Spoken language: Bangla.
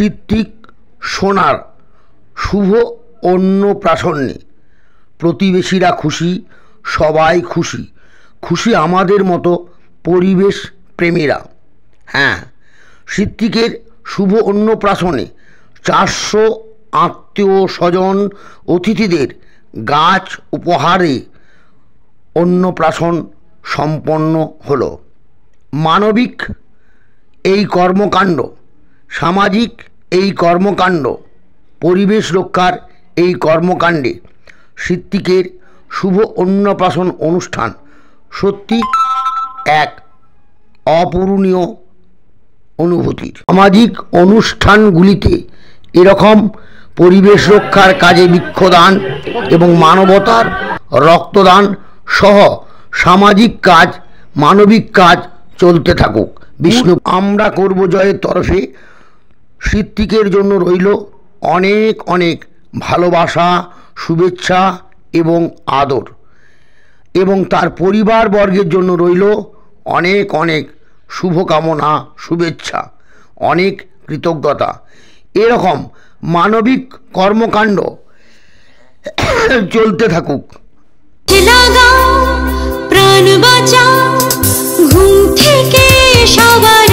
ঋত্বিক সোনার শুভ অন্নপ্রাশনে প্রতিবেশীরা খুশি, সবাই খুশি, খুশি আমাদের মতো পরিবেশ প্রেমীরা। হ্যাঁ, ঋত্বিকের শুভ অন্নপ্রাশনে 400 আত্মীয় স্বজন অতিথিদের গাছ উপহারে অন্নপ্রাশন সম্পন্ন হলো। মানবিক এই কর্মকাণ্ড, সামাজিক এই কর্মকাণ্ড, পরিবেশ রক্ষার এই কর্মকাণ্ডে ঋত্বিকের শুভ অন্নপ্রাশন অনুষ্ঠান সত্যি এক অপূরণীয় অনুভূতির। সামাজিক অনুষ্ঠানগুলিতে এরকম পরিবেশ রক্ষার কাজে বৃক্ষদান এবং মানবতার রক্তদান সহ সামাজিক কাজ, মানবিক কাজ চলতে থাকুক। বিষ্ণু আমরা করব জয়ের তরফে ঋত্বিকের জন্য রইল অনেক অনেক ভালোবাসা, শুভেচ্ছা এবং আদর, এবং তার পরিবারবর্গের জন্য রইল অনেক অনেক শুভকামনা, শুভেচ্ছা, অনেক কৃতজ্ঞতা। এরকম মানবিক কর্মকাণ্ড চলতে থাকুক। প্রাণ বাঁচাও, ঘুম থেকে সবার